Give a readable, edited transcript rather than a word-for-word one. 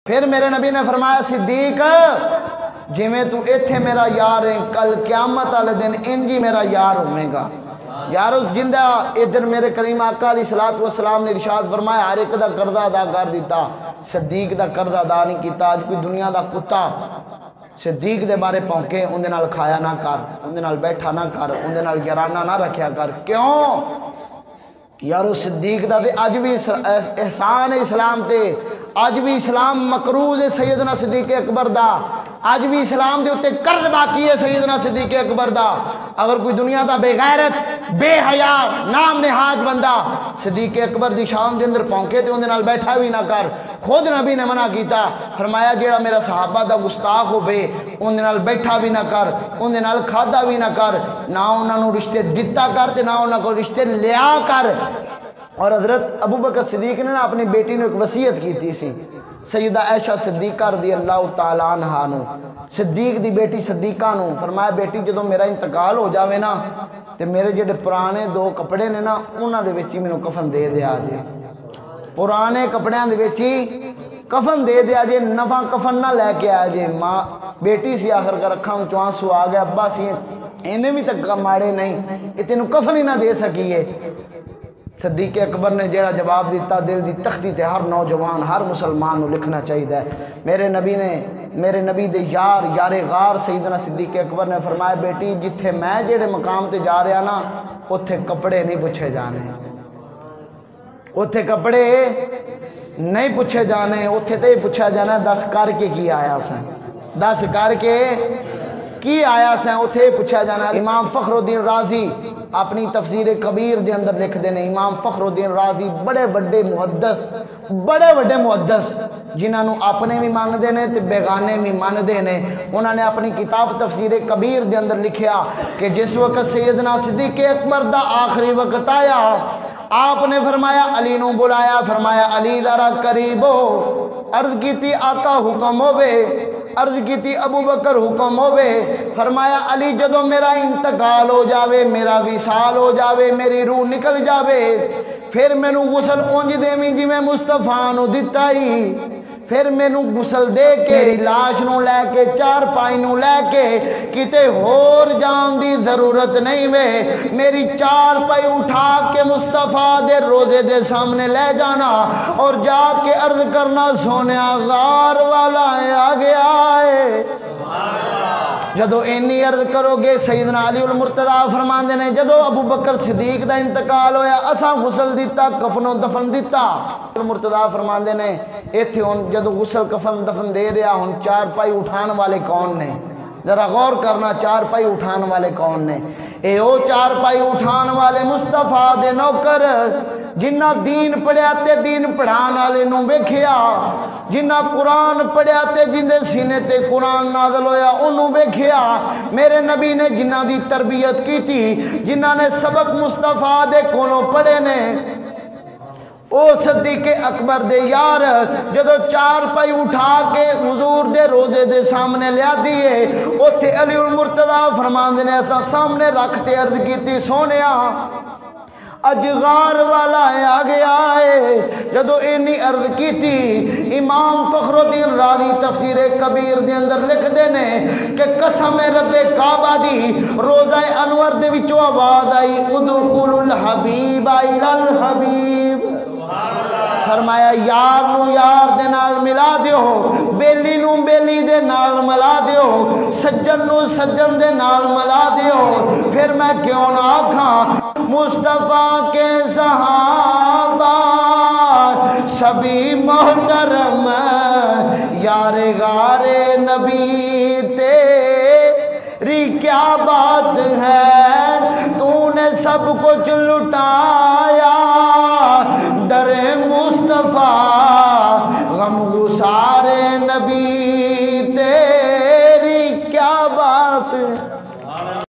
پھر میرے نبی نے فرمایا صدیق جویں تو ایتھے میرا یار ہے کل قیامت والے دن انجی میرا یار ہوئے گا۔ یار اس جندہ ادھر میرے کریم آقا علیہ السلام نے ارشاد فرمایا ہر ایک دا قرضہ ادا کر دیتا، صدیق دا قرضہ ادا نہیں کیتا۔ اج کوئی دنیا دا کتا صدیق دے بارے پونکے اندے نال کھایا نہ کر، اندے نال بیٹھا نہ کر، اندے نال یارانہ نہ رکھیا کر۔ کیوں؟ یارو صدیق دا تے اج بھی احسان اسلام تے، اج بھی اسلام مقروض ہے سیدنا صدیق اکبر دا، اج بھی اسلام دے اتے قرض باقی ہے سیدنا صدیق اکبر دا۔ اگر کوئی دنیا دا بے غیرت بے حیا نام نہاد بندہ صدیق اکبر دی شان دے اندر پونکے تے اندے نال بیٹھا بھی نہ کر۔ خود نبی نے منع کیتا، فرمایا جیڑا میرا صحابہ دا گستاخ ہو بے اندے نال بیٹھا بھی نہ کر، اندے نال کھادا بھی نہ کر، نہ انہاں نوں رشتے دتا کر تے نہ انہاں کو رشتے لیا کر۔ اور حضرت ابوبکر صدیق نے اپنی بیٹی نے ایک وصیت کی تھی سی، سیدہ عائشہ صدیقہ رضی اللہ تعالیٰ عنہا نو، صدیق دی بیٹی صدیقہ نو فرمایا بیٹی جدو میرا انتقال ہو جاوے نا تے میرے جڑے پرانے دو کپڑے نے نا انہاں دے وچ ہی مینوں کفن دے دیا جے، پرانے کپڑیاں دے وچ ہی کفن دے دیا جے، نفع کفن نہ لے کے آ جے۔ ماں بیٹی سی آخر کر اکھاں وچوں آنسو آ گیا، ابا سی اینے بھی تک ماڑے نہیں، اے تینوں کفن ہی نہ دے سکیے۔ صدیق اکبر نے جیڑا جواب دیتا دل دی تختی تے ہر نوجوان ہر مسلمان نو لکھنا چاہیے۔ میرے نبی دے یار غار سیدنا صدیق اکبر نے فرمایا بیٹی جتھے میں جیڑے مقام تے جا رہا نا اتھے کپڑے نہیں پوچھے جانے، اتھے کپڑے نہیں پوچھے جانے، اتھے تے پوچھا جانا دس کر کے کی آیا سیں، دس کر کے کی آیا سیں، اتھے پوچھا جانا۔ امام فخر الدین رازی اپنی تفسیر کبیر دے اندر لکھ دینے، امام فخر الدین رازی بڑے بڑے محدث جنہاں نو اپنے بھی مان دینے تے بیگانے بھی مان دینے، انہوں نے اپنی کتاب تفسیر کبیر دے اندر لکھیا کہ جس وقت سیدنا صدیق اکبر دا آخری وقت آیا آپ نے فرمایا علی نو بلایا، فرمایا علی ذرا قریب ہو، عرض کی تھی آقا حکم ہوئے، عرض کی تھی ابو بکر حکم ہوئے، فرمایا علی جدو میرا انتقال ہو جاوے، میرا وصال ہو جاوے، میری روح نکل جاوے، پھر میں نو غسل اونج دیویں جی میں مصطفیٰ نو دیتا ہی، پھر میں نو غسل دے کے لاش نو لے کے چار پائی نو لے کے کتے ہور جان دی ضرورت نہیں میں میری چار پائی اٹھا کے مصطفیٰ دے روزے دے سامنے لے جانا اور جا کے عرض کرنا سونیا غار والا آگے آئے۔ جدو اینی عرض کرو گے سیدنا علی المرتضیٰ فرماندے نے جدو ابو بکر صدیق دا انتقال ہویا اساں غسل دیتا کفن و دفن دیتا۔ المرتضیٰ فرماندے نے ایتھے ہن جدو غسل کفن دفن دے رہا ہن چار پائی اٹھان والے کون نے؟ ذرا غور کرنا چار پائی اٹھان والے کون نے؟ اے او چار پائی اٹھان والے مصطفیٰ دے نوکر جنہ دین پڑھیا تے دین پڑھان والے نو ویکھیا، جنہ قرآن پڑھیا تے جندے سینے تے قرآن نازل ہویا انہوں ویکھیا، میرے نبی نے جنہ دی تربیت کی تھی، جنہ نے سبق مصطفیٰ دے کولوں پڑھے نے، او صدیق اکبر دے یار جدو چار پائی اٹھا کے حضور دے روزے دے سامنے لیا دیئے اوتھے علی المرتضیٰ فرماندے نے ایسا سامنے رکھتے عرض کی تھی سونیا اجغار والا آگے آئے۔ جدو اینی عرض کی تھی امام فخر الدین رازی تفسیر کبیر دے اندر لکھ دینے کہ قسم رب کعبہ دی روزہ انور دے وچوں آواز آئی ادخل الحبیب الی الحبیب، فرمایا یار نو یار دے نال ملا دیو، بیلی نو بیلی دے نال ملا دیو، سجن نو سجن دے نال ملا دیو۔ پھر میں کیوں نہ آکھاں مصطفیٰ کے صحابہ سبھی محترم یار غار نبی تیری کیا بات ہے، تو نے سب کچھ لٹایا در مصطفیٰ